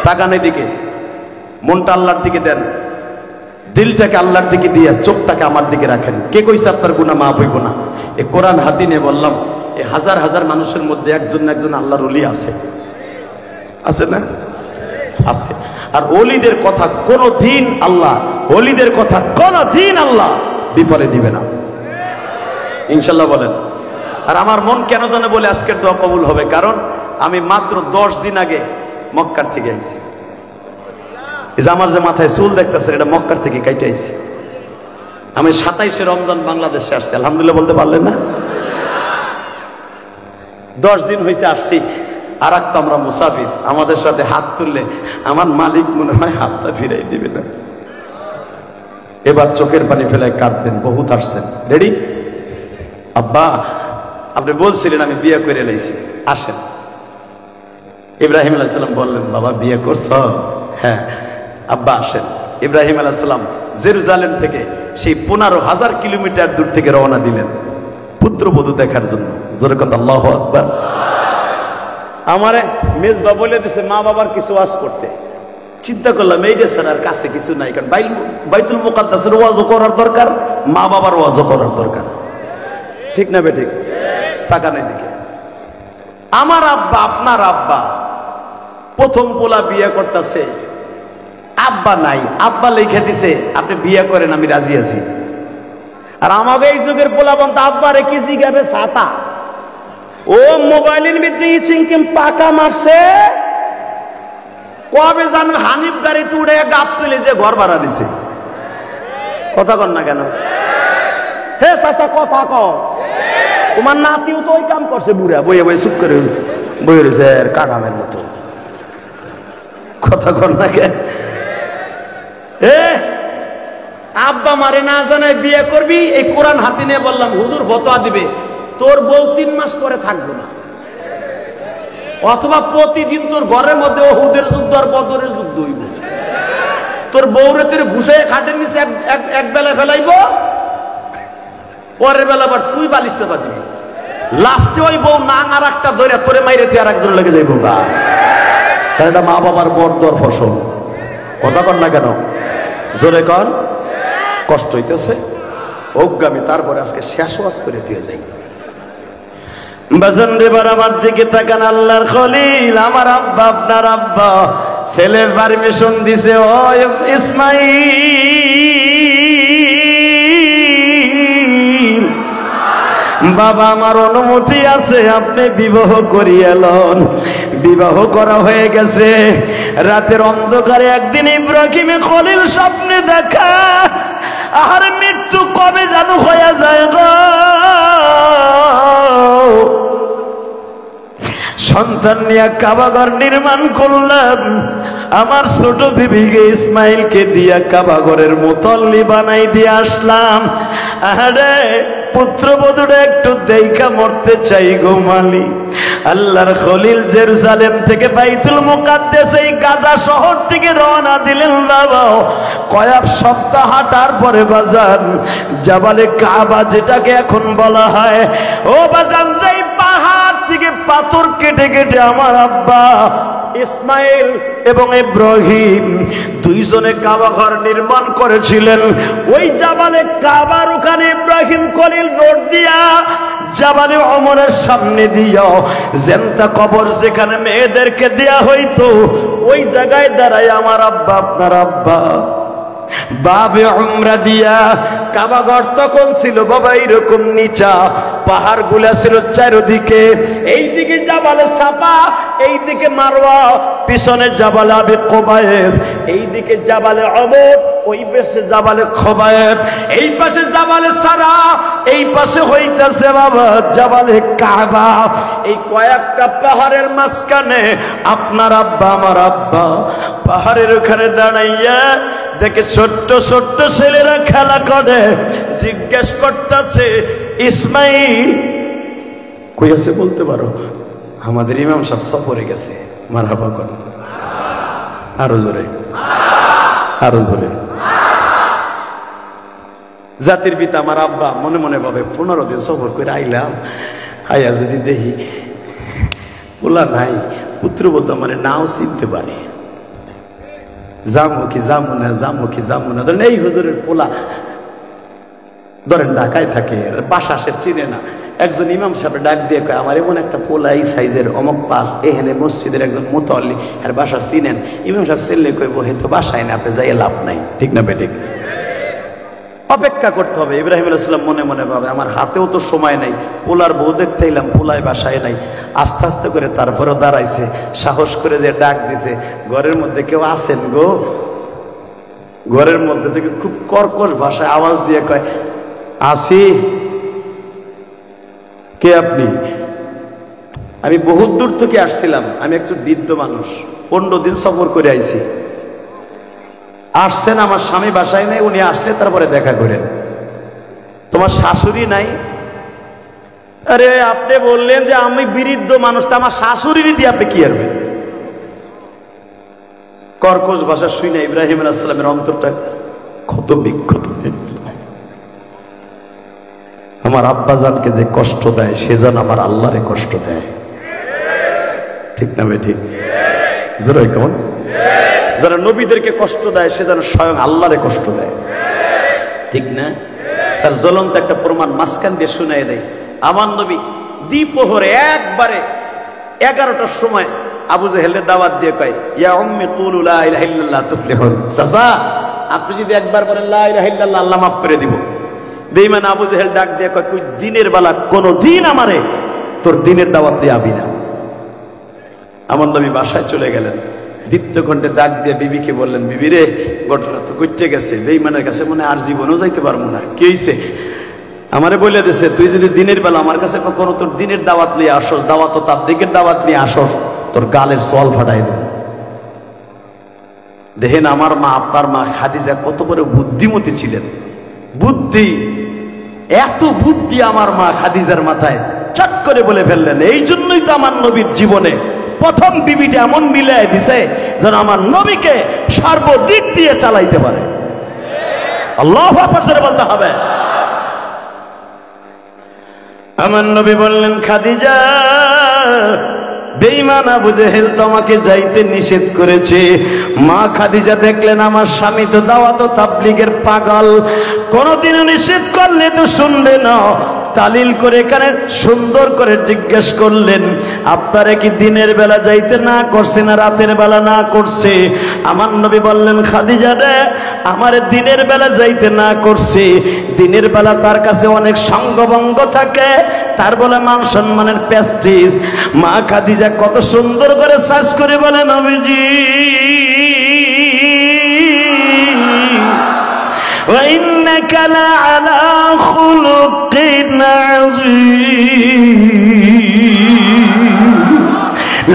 তাকান এদিকে, মনটা আল্লাহর দিকে দেন, দিলটাকে আল্লাহর দিকে দিয়ে চোখটাকে আমার দিকে রাখেন। কে কইছে আপনার গুনাহ মাফ হইব না? এই কোরআন হাতে নিয়ে বললাম, এই হাজার হাজার মানুষের মধ্যে একজন না একজন আল্লাহর ওলি আছে, আছে না? আছে। আর ওলিদের কথা কোনদিন আল্লাহ, ওলিদের কথা কোনদিন আল্লাহ বিফলে দিবে না, ইনশাল্লাহ বলেন। আর আমার মন কেন জানে বলে আজকের দোয়া কবুল হবে, কারণ আমি মাত্র 10 দিন আগে মক্কার থেকে আইছি। এই যে আমার যে মাথায় চুল দেখতেছেন, এটা মক্কার থেকে কাইটে আইছি। আমি 27শে রমজান বাংলাদেশে আসছি, আলহামদুলিল্লাহ বলতে পারলেন না? 10 দিন হয়েছে আসছি। আর এক তো আমরা মুসাফির, আমাদের সাথে হাত তুললে আমার মালিক মনে হয় হাতটা ফিরাই দিবে না। এবার চোখের পানি ফেলায় কাঁদবেন, বহুত আসছেন। রেডি? আব্বা আপনি বলছিলেন আমি বিয়ে করে লাইছি, আসেন। ইব্রাহিম আলাইহিস সালাম বললেন, বাবা বিয়ে করছ? হ্যাঁ। আব্বা আসেন। ইব্রাহিম আলাইহিস সালাম জেরুজালেম থেকে সেই 15,000 কিলোমিটার দূর থেকে রওনা দিলেন পুত্রবধূ দেখার জন্য। জোরে কথা আল্লাহু আকবার। আমারে মেজবা বলে দিছে মা বাবার কিছু ওয়াজ করতে। চিন্তা করলাম এইটা স্যার আর কাছে কিছু নাই, কারণ বাইতুল মুকাদ্দাসের ওয়াজও করার দরকার, মা বাবার ওয়াজও করার দরকার, ঠিক না বেঠিক? টাকা নেই দিকে আমার আব্বা, আপনার আব্বা প্রথম পোলা বিয়ে করতেছে, আব্বা নাই, আব্বা লিখে দিছে আপনি বিয়ে করেন, আমি রাজি আছি। আর আমাকে এই যুগের পোলা বন্ধ আব্বারে কি জিগাবে? ছাতা। ও মোবাইলের ভিতরে সিংকিম পাকা মারছে, কবে জানো হানিফ গাড়িতে উড়ে গাপ তুলে যে ঘর ভাড়া দিছে। কথা কন না কেন? হে চাচা কথা কও। তোমার নাতিও তো ওই কাম করছে, বুড়া বইয়ে বইয়ে চুপ করে বইয়ে রয়েছে কাঠামের মতো। কথা কন না কেন? আব্বা মারে না জানায় বিয়ে করবি, এই কোরআন হাতে নিয়ে বললাম হুজুর ফতোয়া দিবে তোর বউ 3 মাস পরে থাকবো না, অথবা প্রতিদিন তোর ঘরের মধ্যে ওহুদের যুদ্ধ আর বদরের যুদ্ধ হইব। তোর বউরে তোর ঘুষে খাটের নিচে এক বেলা ফেলাইব, পরের বেলা আবার তুই বালিশ চাপা দিবি, লাস্টে ওই বউ নাং আর একটা ধরে তোরে মাইরে তুই আর একজন লেগে যাইব। এটা মা বাবার বরদর ফসল। কথা কন না কেন? জোরে কন। কষ্ট হইতেছে অজ্ঞামী, তারপরে আজকে শেষ ওয়াজ করে দিয়ে যাই। বাজান রে বার আমার দিকে তাকান, আল্লাহর খলিল আমার আব্বা, আপনার আব্বা ছেলে পারমিশন দিছে, ও ইসমাইল বাবা আমার অনুমতি আছে, আপনি বিবাহ করিয়ে লন। বিবাহ করা হয়ে গেছে। রাতের অন্ধকারে একদিন ইব্রাহিম খলিল স্বপ্নে দেখা, আর মৃত্যু কবে জানো হয়ে যায় গো, সন্তান নিয়ে কাবাঘর নির্মাণ করলাম। আমার ছোট বিবিকে ইসমাইলকে দিয়া কাবাঘরের মুতল্লি বানাই দিয়ে আসলাম। আরে পুত্রবধূরা একটু দেখা মরতে চাই গো মালিক। আল্লাহর খলিল জেরুজালেম থেকে বাইতুল মুকাদ্দাস এই গাজা শহর থেকে রওনা দিলেন। বাবা কয়েক সপ্তাহ হাঁটার পরে বাজান জাবালে কাবা, যেটাকে এখন বলা হয়, ও বাজান যেই পাহাড় থেকে পাথর কেটে কেটে আমার আব্বা ইসমাইল এবং ইব্রাহিম দুইজনে কাবা ঘর নির্মাণ করেছিলেন। ওই জাবালে কাবার ওখানে ইব্রাহিম খলিল রোড দিয়া জাবালে ওমরের সামনে দিয়া জেন্তা কবর যেখানে মেয়েদেরকে দেয়া হইতো, ওই জায়গায় দাঁড়ায় আমার আব্বা, আপনার আব্বা বাবে উমরা দিয়া। কাবাঘর তখন ছিল বাবা এরকম নিচা, পাহাড় গুলা ছিল চারিদিকে, এইদিকে জাবালে সাফা, এইদিকে মারওয়া, পিছনে জাবালে আবি কুবাইস, এইদিকে জাবালে উহুদ, ওই পাশে জাবালে খুবাইব, এই পাশে জাবালে সারা, এই পাশে হইতাছে বাবা জাবালে কাবা। এই কয়েকটা পাহাড়ের মাঝখানে আপনার আব্বা, আমার আব্বা পাহাড়ের ওখানে দাঁড়াইয়া দেখে ছোট্ট ছোট্ট ছেলেরা খেলা করে। জিজ্ঞেস করতেছে ইসমাইল কই আছে বলতে পারো? আমাদের ইমাম সাহেব সফরে গেছে। মারহাবা কর, আরো জোরে, আরো জোরে। জাতির পিতা আমার আব্বা মনে মনে ভাবে 15 দিন সফর করে আইলাম, আইয়া যদি দেখি পোলা নাই, পুত্রবধূ মানে নাও চিনতে পারে, জামু না ধরেন এই হুজুরের পোলা ধরেন ঢাকায় থাকে, বাসা সে চিনে না। একজন ইমাম সাহেব ডাক দিয়ে কয়, আমার এমন একটা পোলা এই সাইজের অমক পাল, এখানে মসজিদের একজন মুতাল্লি, আর বাসা চিনেন? ইমাম সাহেব চিনলে কইব, হে তো বাসায় না, আপনি যাইয়ে লাভ নাই। ঠিক না বেঠিক? অপেক্ষা করতে হবে। ইব্রাহিম আলাইহিস সালাম মনে মনে ভাবে, আমার হাতেও তো সময় নাই, পোলার বউ দেখতে এলাম, পোলায় বাসায় নাই। আস্তে আস্তে করে তারপরেও দাঁড়াইছে, সাহস করে যে ডাক দিছে, ঘরের মধ্যে কেউ আছেন গো? ঘরের মধ্যে থেকে খুব কর্কশ ভাষায় আওয়াজ দিয়ে কয়, আসি। কে আপনি? আমি বহুত দূর থেকে আসছিলাম, আমি একজন বৃদ্ধ মানুষ, 15 দিন সফর করে আইছি। আসছেন, আমার স্বামী বাসায় নাই, উনি আসলে তারপরে দেখা করেন। তোমার শাশুড়ি নাই? আরে আপনি বললেন যে আমি বৃদ্ধ মানুষটা, আমার শাশুড়ি দিয়ে আপনি কি করবেন? কর্কশ ভাষা শুনে ইব্রাহিম আলাইহিস সালামের অন্তরটা ক্ষত বিক্ষত হয়ে গেল। আমার আব্বাজানকে যে কষ্ট দেয়, সে যেন আমার আল্লাহরে কষ্ট দেয়। ঠিক না বে ঠিক? জোরে কেমন? যারা নবীদেরকে কষ্ট দেয়, সে যেন স্বয়ং আল্লাহরে কষ্ট দেয়। ঠিক না? তার জ্বলন্ত একটা প্রমাণ মাঝখান দিয়ে শুনাই দেয়। আমার নবী দ্বিপ্রহরে একবারে 11টার সময় আবু জেহেলের দাওয়াত দিয়ে কয়, ইয়া উম্মি কুলু লা ইলাহা ইল্লাল্লাহ তুফলিহুন। চাচা, আপনি যদি একবার বলেন লা ইলাহা ইল্লাল্লাহ, আল্লাহ মাফ করে দিব। বেঈমান আবু জেহেল ডাক দিয়ে কয়, কই দিনের বেলা কোনদিন আমারে তোর দিনের দাওয়াত দিয়ে আবি না। আমার নবী বাসায় চলে গেলেন। দ্বিতীয় ঘন্টে ডাক দিয়ে বিবিকে বললেন, বিবি রে, ঘটনা তো ঘটে গেছে, বেঈমানের কাছে মনে আর জীবনও যাইতে পারবো না। কি হয়েছে? আমারে বলে দিছে, তুই যদি দিনের বেলা আমার কাছে কখনো তোর দিনের দাওয়াত নিয়ে আসস, দাওয়াত ও তাবলীগের দাওয়াত নিয়ে আসস, তোর গালের সল ফাটাই দেব। দেখেন আমার মা, আপনার মা খাদিজা কত বড় বুদ্ধিমতী ছিলেন। বুদ্ধি, এত বুদ্ধি আমার মা খাদিজার মাথায়, চট করে বলে ফেললেন। এই জন্যই তো আমার নবীর জীবনে প্রথম বিবিটা এমন মিলাই দিছে যেন আমার নবীকে সর্বদিক দিয়ে চালাইতে পারে। আল্লাহু আকবার বলতে হবে। আমার নবী বললেন, খাদিজা, বেঈমান আবু জেহেল তোমাকে যাইতে নিষেধ করেছে। মা খাদিজা দেখলেন, আমার স্বামী তো দাওয়াত ও তাবলীগের পাগল, কোনদিনও নিষেধ করলে তো শুনবে না। তালিল করে এখানে সুন্দর করে জিজ্ঞেস করলেন, আপনারা কি দিনের বেলা যাইতে না করছে না রাতের বেলা না করছে? আমার নবী বললেন, খাদিজা রে, আমার দিনের বেলা যাইতে না করছে। দিনের বেলা তার কাছে অনেক সঙ্গভঙ্গ থাকে, তার বলে মান সম্মানের প্রেস্টিজ। মা খাদিজা কত সুন্দর করে সাজ করে বলে, নবীজি, وإنك لعلى خلق عظيم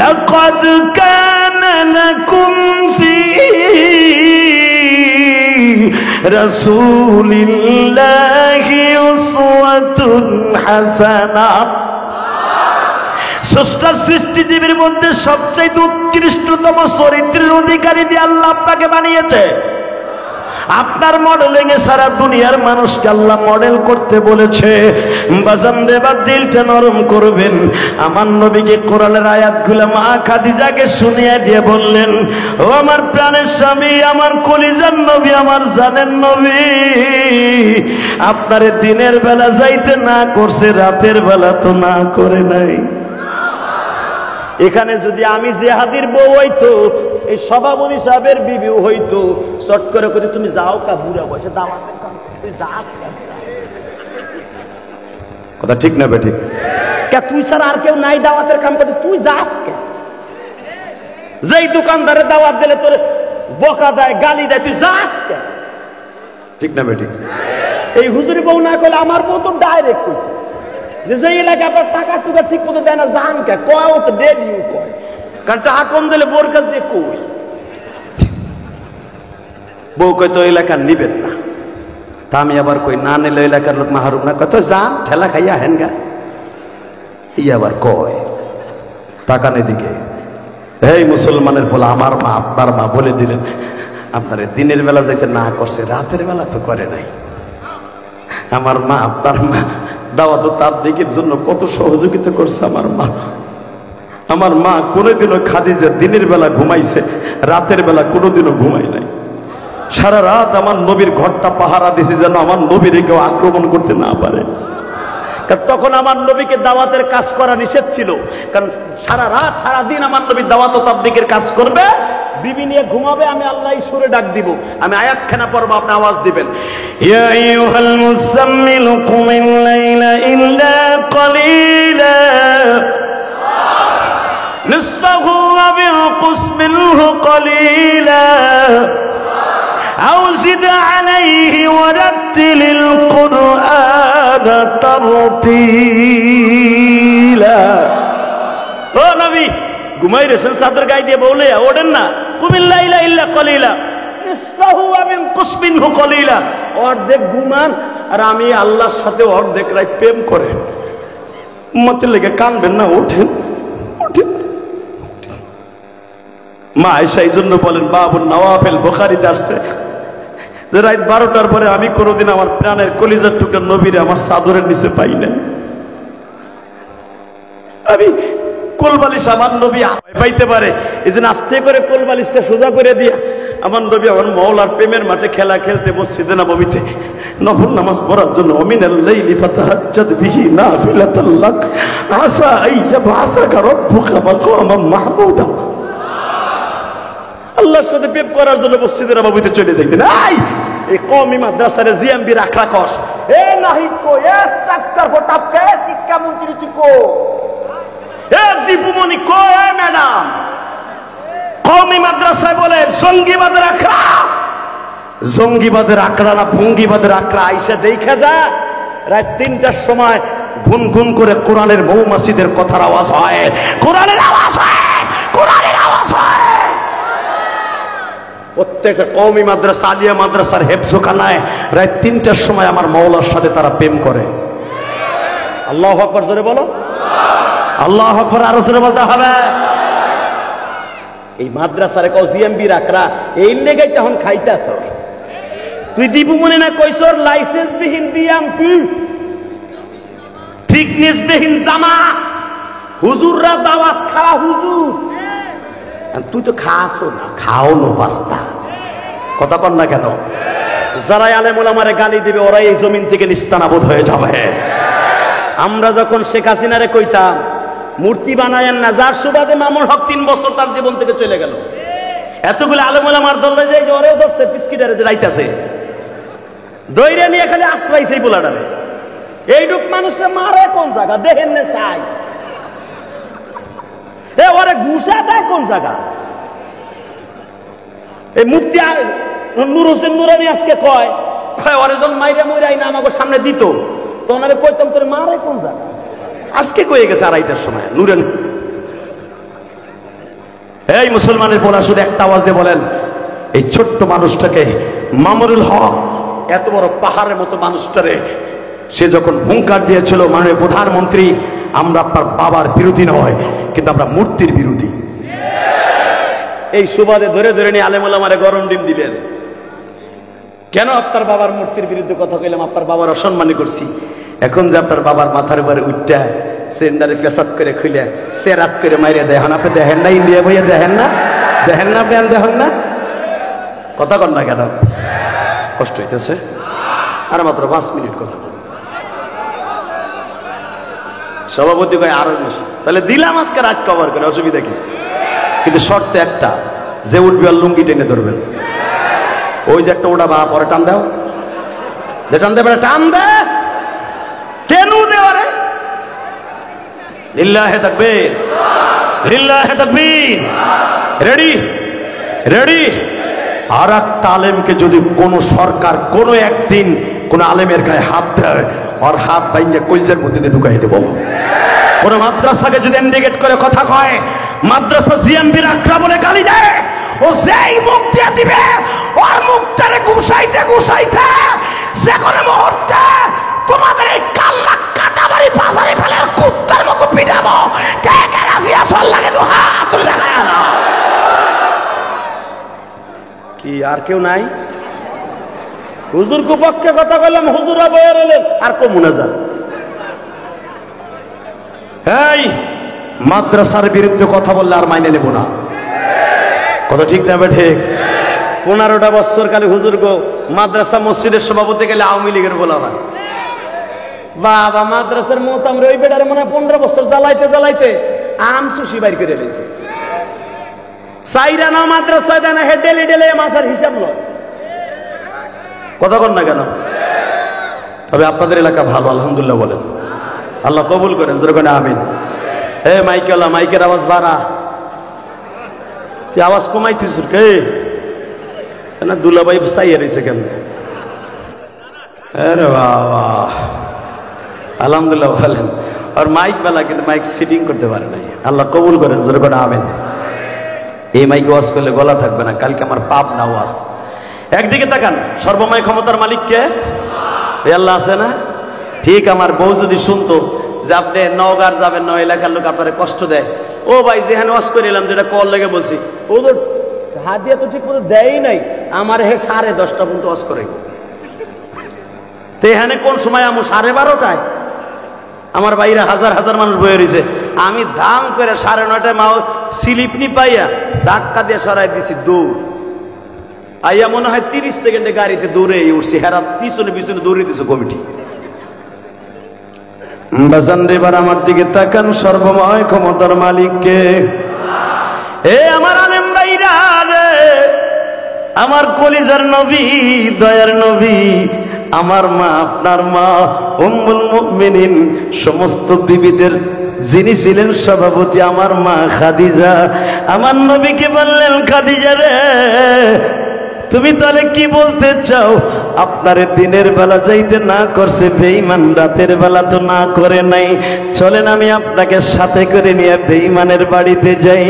لقد كان لكم في رسول الله أسوة حسنة। স্রষ্টার সৃষ্টিজীবীর মধ্যে সবচেয়ে উৎকৃষ্টতম চরিত্রের অধিকারী দিয়ে আল্লাহ আপনাকে বানিয়েছে। আপনার মডেলিং এ সারা দুনিয়ার মানুষকে আল্লাহ মডেল করতে বলেছে। বাজান দেবার দিলটা নরম করবেন। আমার নবীকে কোরআনের আয়াতগুলো মা খাদিজাকে শুনিয়ে দিয়ে বললেন, ও আমার প্রাণের স্বামী, আমার কলিজার নবী, আমার জানের নবী, আপনারে দিনের বেলা যাইতে না করছে, রাতের বেলা তো না করে নাই। এখানে যদি আমি জিহাদির বউ হইতো, এই সভাপতি সাহেবের বিবিও হইতো, চট করে করে তুমি যাও কা, বুড়া বসে দাওয়াতের কাম, তুই যাস কথা ঠিক না বেঠিক? কে তুই স্যার আর কেউ নাই দাওয়াতের কাম করতে, তুই যাস কে? যেই দোকানদারের দাওয়াত দিলে তোর বকা দেয়, গালি দেয়, তুই যাস কে? ঠিক না বেঠিক? এই হুজুরি বউ না করলে আমার বউ তো ডাইরেক্ট করছে যে এলাকায় আপনার টাকা টুকা ঠিক মতো দেয় না, জান কে কয় তো ডেলিও কয়, কারণ টাকা কম দিলে বোর কাছে কই। বউ কয় তো এলাকার নিবেন না, তা আমি আবার কই না নিলে এলাকার লোক মাহরুম না, কত যান ঠেলা খাইয়া হেন গা, ই আবার কয় তাকানে দিকে। এই মুসলমানের বলে আমার মা, আপনার মা বলে দিলেন, আপনারে দিনের বেলা যাইতে না করছে, রাতের বেলা তো করে নাই। আমার মা, আপনার মা দাওয়াত ও তাবলীগের জন্য কত সহযোগিতা করছে আমার মা। আমার মা কোনোদিনও খাদিজা দিনের বেলা ঘুমাইছে, রাতের বেলা কোনোদিনও ঘুমাই নাই। সারা রাত আমার নবীর ঘরটা পাহারা দিছে যেন আমার নবীর কেউ আক্রমণ করতে না পারে। কারণ তখন আমার নবীকে দাওয়াতের কাজ করা নিষেধ ছিল, কারণ সারা রাত সারা দিন আমার নবী দাওয়াত ও তাবলীগের কাজ করবে, বিবি নিয়ে ঘুমাবে, আমি আল্লাহ সুরে ডাক দিব, আমি আয়াতখানা পড়বো, আপনি আওয়াজ দিবেন, ইয়া আইয়ুহাল মুযাম্মিল কুমিল লাইলা ইল্লা ক্বালিলা নিসফাহু আও ইনকুস মিনহু ক্বালিলা আও জিদ আলাইহি ওয়ারাত্তিলিল কুরআনা তারতীলা। ও নবী, ঘুমাই রেছেন চাদর গায়ে দিয়ে বলে ওঠেন না, কুমিল লাইলা ইল্লা ক্বালিলা নিসফাহু আও ইনকুস মিনহু ক্বালিলা, অর্ধেক ঘুমান আর আমি আল্লাহর সাথে অর্ধেক রাত প্রেম করেন। উম্মতের লেগে কানবেন না, ওঠেন ওঠেন। মা আয়েশা এই জন্য বলেন, বাবুন নওয়াফিল, বুখারীতে আসছে যে রাত 12টার পরে আমি কোনোদিন আমার প্রাণের কলিজার টুকরা নবীরে আমার চাদরের নিচে পাই না। আমি কোলবালিশ আমার নবী পাইতে পারে, এই জন্য আস্তে করে কোলবালিশটা সোজা করে দিয়া আমার নবী আমার মওলার প্রেমের মাঠে খেলা খেলতে মসজিদে নববীতে নফল নামাজ পড়ার জন্য মিনাল লাইলি ফাতাহাজ্জাদ বিহি নাফিলাতাল লাক আসা আইয়াবআসাকা রাব্বুকা মাকামান মাহমুদা। আল্লাহর সাথে প্রেম করার জন্য মসজিদে নববীতে চলে যাইতেন। এই কওমি মাদ্রাসার জিএমবি রাখা কস এ নাহিদ কো এ স্ট্রাকচার ফটাপ কে শিক্ষা মন্ত্রী তুই কো এ দীপুমণি কো এ ম্যাডাম কওমি মাদ্রাসায় বলে জঙ্গিবাদের আখড়া, জঙ্গিবাদের আখড়া না ভঙ্গিবাদের আখড়া। আইসা দেখা যা রাত 3টার সময় গুনগুন করে কোরআনের মৌমাছিদের কথার আওয়াজ হয়, কোরআনের আওয়াজ হয়, কোরআনের আওয়াজ হয়। প্রত্যেকটা কওমি মাদ্রাসা আলিয়া মাদ্রাসার হেফজোখানায় রাত 3টার সময় আমার মাওলার সাথে তারা প্রেম করে। আল্লাহু আকবার, জোরে বলো আল্লাহু আকবার, আরো জোরে বলতে হবে। এই মাদ্রাসারে কও জিএমবি রাখরা, এই লেগে তখন খাইতাছ তুই দীপু মনে না কইছর লাইসেন্স বিহীন বিএমপি, ফিটনেস বিহীন জামা, হুজুররা দাওয়াত খাওয়া হুজুর, তুই তো খাসও না, খাও নো পাস্তা, কথা কর না কেন? যারা আলেম ওলামারে গালি দিবে ওরাই এই জমিন থেকে নিস্তানাবুদ হয়ে যাবে। আমরা যখন শেখ হাসিনারে কইতাম মূর্তি বানায়েন না, যার সুবাদে মামুন হক 3 বছর তার জীবন থেকে চলে গেল, এতগুলো আলেম ওলামার দলে যে ওরেও ধরছে বিস্কিটারে যে রাইতাছে দইরে নিয়ে খালি আশ্রাইছে এই পোলাটারে। এইটুক মানুষে মারে কোন জায়গা দেখেন না চাই, এ ওরে ঘুষা দেয় কোন জায়গা? এই মুফতি নূর হোসেন নুরানি আজকে কয় ওরে যখন মাইরা মইরাই না আমাকে সামনে দিত তো ওনারে কইতাম তোরে মারে কোন জায়গা? আজকে কয়ে গেছে 2:30টার সময় নুরেন। এই মুসলমানের পোলা শুধু একটা আওয়াজ দিয়ে বলেন, এই ছোট্ট মানুষটাকে মামুনুল হক এত বড় পাহাড়ের মতো মানুষটারে সে যখন হুঙ্কার দিয়েছিল মাননীয় প্রধানমন্ত্রী, আমরা আপনার বাবার বিরোধী নয় কিন্তু আমরা মূর্তির বিরোধী, এই সুবাদে ধরে ধরে নিয়ে আলেম ওলামারে গরম ডিম দিলেন। কেন আপনার বাবার মূর্তির বিরুদ্ধে কথা কইলাম? আপনার বাবার অসম্মানী করছি। এখন যে আপনার বাবার মাথার উপরে উঠটা সেন্ডারে পেশাদ করে খুলে সেরাত করে মাইরে দেয়, আপনি দেখেন না? ইন্ডিয়া বইয়া দেখেন না? দেখেন না আপনি? দেখেন না? কথা কন না কেন? কষ্ট হইতেছে? আর মাত্র 5 মিনিট কথা। সভাপতি কয় আরো বেশি, তাহলে দিলাম আজকে রাত কভার করে, অসুবিধা কি? কিন্তু শর্ত একটা, যে উঠবে আর লুঙ্গি টেনে ধরবেন। ওই যে একটা ওটা বা পরে টান দাও, যে টান দেবে টান দে, কেন দেওয়ারে লিল্লাহে তাকবীর, লিল্লাহে তাকবীর। Ready ready. আর একটা আলেমকে যদি কোন সরকার কোন একদিন কোন আলেমের গায়ে হাত দেয়, আর হাত ভাঙে কলজের মধ্যে দিয়ে ঢুকাই দেব। কোন মাদ্রাসাকে যদি ইন্ডিকেট করে কথা কয়, মাদ্রাসা জিএমবি রাখরা বলে গালি দেয়, ও যেই মুখ দিয়ে দিবে ওর মুখটারে ঘুষাইতে ঘুষাইতে যে কোনো মুহূর্তে তোমাদের এই কাল্লা কাটাবাড়ি বাজারে ফেলে কুত্তার মতো পিটাবো। কে কে রাজি আছো? লাগে তো হাত তুলে দেখায় না। কি আর কেউ নাই? হুজুর কুপক্ষে কথা বললাম, হুজুরা বয়ে রইলেন আর কো মুনাজাত। এই মাদ্রাসার বিরুদ্ধে কথা বললে আর মাইনে নেব না। কথা ঠিক না বেঠে? 15টা বছর কালে হুজুর গো মাদ্রাসা মসজিদের সভাপতি গেলে আওয়ামী লীগের বলা হয়। বাবা মাদ্রাসার মত আমরা ওই বেটারে মনে হয় 15 বছর জ্বালাইতে জ্বালাইতে আম সুশি বাইর করে রেখেছে। সাইরানা মাদ্রাসা দেন হে ডেলি ডেলি মাসার হিসাব লয়। কথা কন না কেন? তবে আপনাদের এলাকা ভালো আলহামদুলিল্লাহ বলেন, আল্লাহ কবুল করেন, জোরে করে আমিন। হে মাইকেলা, মাইকের আওয়াজ বাড়া, তুই আওয়াজ কমাইছিস কে না? দুলাভাই চাইয়ে রয়েছে কেন? আরে বাবা আলহামদুলিল্লাহ বলেন। আর মাইক বেলা কিন্তু মাইক সিটিং করতে পারে নাই, আল্লাহ কবুল করেন, জোরে করে আমিন। এই মাইক ওয়াজ করলে গলা থাকবে না, কালকে আমার পাপ না ওয়াজ। একদিকে তাকান, সর্বময় ক্ষমতার মালিক কে? আল্লাহ আছে না? ঠিক আমার বউ যদি শুনতো যে আপনি নওগাঁর যাবেন, নয় এলাকার লোক আপনার কষ্ট দেয়, ও ভাই যেখানে ওয়াজ করিলাম যেটা কল লেগে বলছি, ও তো হাত দিয়ে তো ঠিক মতো দেয়ই নাই, আমার হে 10:30 পর্যন্ত ওয়াজ করে। তো এখানে কোন সময় আমি 12:30টায় আমার বাইরে হাজার হাজার মানুষ বয়ে রয়েছে, আমি দাম করে 9:30টায় মাও স্লিপ নি পাইয়া ধাক্কা দিয়ে সরাই দিছি দৌড়। আইয়া মনে হয় 30 সেকেন্ডে গাড়িতে দৌড়ে উঠছি, হেরা পিছনে পিছনে দৌড়ে দিছে কমিটি। বাজান রে এবার আমার দিকে তাকান, সর্বময় ক্ষমতার মালিককে। এ আমার আলেম ভাইরা রে, আমার কলিজার নবী, দয়ার নবী, আমার মা, আপনার মা উম্মুল মুমিনিন, সমস্ত বিবিদের যিনি ছিলেন সভাপতি, আমার মা খাদিজা, আমার নবীকে বললেন, খাদিজা রে তুমি তাহলে কি বলতে চাও? আপনারে দিনের বেলা যাইতে না করছে বেঈমান, রাতের বেলা তো না করে নাই, চলেন আমি আপনাকে সাথে করে নিয়ে বেঈমানের বাড়িতে যাই।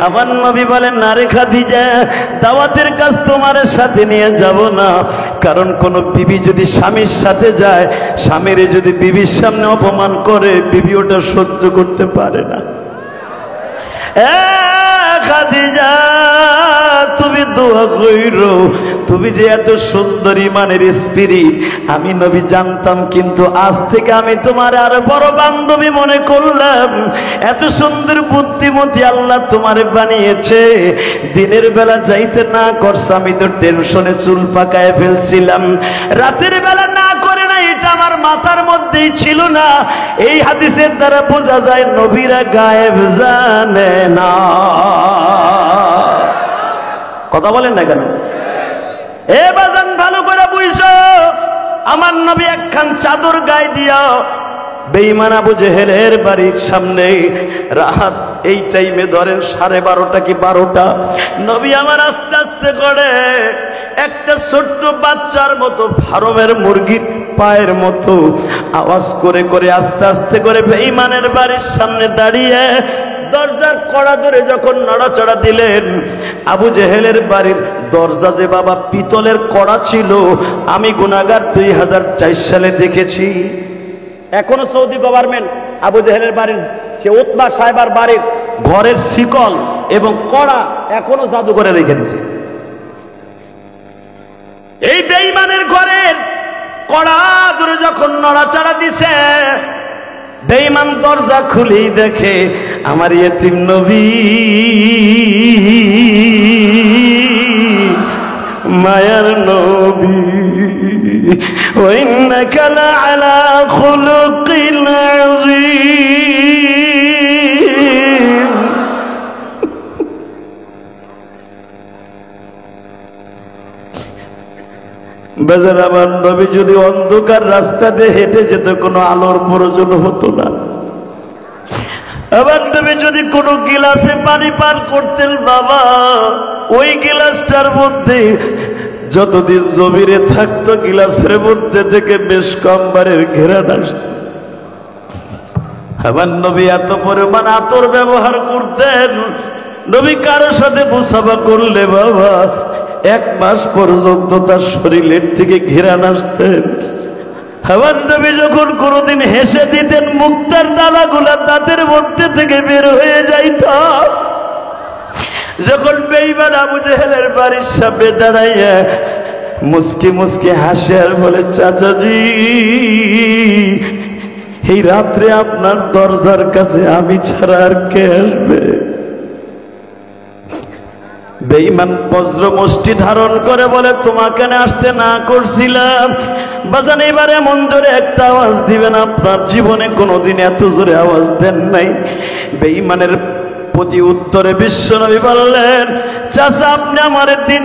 আমার নবী বলেন, না রে খাদিজা, দাওয়াতের কাজ তোমার সাথে নিয়ে যাব না, কারণ কোন বিবি যদি স্বামীর সাথে যায়, স্বামীর যদি বিবির সামনে অপমান করে, বিবি ওটা সহ্য করতে পারে না। খাদিজা তুমি দোয়া কইরো, তুমি যে এত সুন্দর ইমানের স্পিরিট আমি নবী জানতাম, কিন্তু আজ থেকে আমি তোমার আরো বড় বান্ধবী মনে করলাম। এত সুন্দর বুদ্ধিমতী আল্লাহ তোমারে বানিয়েছে, দিনের বেলা যাইতে না করছে, আমি তো টেনশনে চুল পাকায় ফেলছিলাম, রাতের বেলা না করে না, এটা আমার মাথার মধ্যেই ছিল না। এই হাদিসের দ্বারা বোঝা যায় নবীরা গায়েব জানে না। কথা বলেন না কেন? এ বাজান ভালো করে বুঝছো, আমার নবী একখান চাদর গায়ে দিয়া বেঈমান আবু জেহেলের বাড়ির সামনে, রাত এই টাইমে ধরেন 12:30 কি 12টা, নবী আমার আস্তে আস্তে করে একটা ছোট্ট বাচ্চার মতো, ফার্মের মুরগির পায়ের মতো আওয়াজ করে করে আস্তে আস্তে করে বেঈমানের বাড়ির সামনে দাঁড়িয়ে দরজার কড়া ধরে যখন নড়াচড়া দিলেন, আবু জেহেলের বাড়ির দরজা যে বাবা পিতলের কড়া ছিল, আমি গুনাহগার 2004 সালে দেখেছি। এখনো সৌদি গভর্নমেন্ট আবু জেহেলের বাড়ির, সে উতবা সাহেবার বাড়ির ঘরের শিকল এবং কড়া এখনো জাদুঘরে রেখে দিয়েছে। এই বেঈমানের ঘরের কড়া ধরে যখন নড়াচড়া দিছে, বেঈমান দরজা খুলেই দেখে আমার ইয়েতিম নবী, মায়ার নবী, ওয়া ইন্নাকা লাআলা খুলুকিন আযীম। বাজার আমার নবী যদি অন্ধকার রাস্তা দিয়ে হেঁটে যেত, কোনো আলোর প্রয়োজন হতো না। আমার নবী যদি কোনো গিলাসে পানি পান করতেন, বাবা ওই গিলাসটার মধ্যে যতদিন জমিরে থাকতো, গিলাসের মধ্যে থেকে বেশ কমবারের ঘেরান আসত। আমার নবী এত পরিমাণ আতর ব্যবহার করতেন, নবী কারোর সাথে মুসাফা করলে বাবা 1 মাস পর্যন্ত তার শরীরের থেকে ঘেরান আসতেন। আমার নবী যখন কোনোদিন হেসে দিতেন, মুক্তার দানাগুলা দাঁতের মধ্যে থেকে বের হয়ে যাইত। যখন বেঈমান আবু জেহেলের বাড়ির সামনে দাঁড়াইয়া মুস্কি মুস্কি হাসে আর বলে, চাচাজি এই রাত্রে আপনার দরজার কাছে আমি ছাড়া আর কে আসবে? বেঈমান বজ্র মুষ্টি ধারণ করে বলে, তোমাকে আসতে না করছিলাম। বাজান এবারে এমন জোরে একটা আওয়াজ দিবেন, আপনার জীবনে কোনোদিন এত জোরে আওয়াজ দেন নাই। বেঈমানের প্রতি উত্তরে বিশ্বনবী বললেন, চাচা আপনি আমার দিন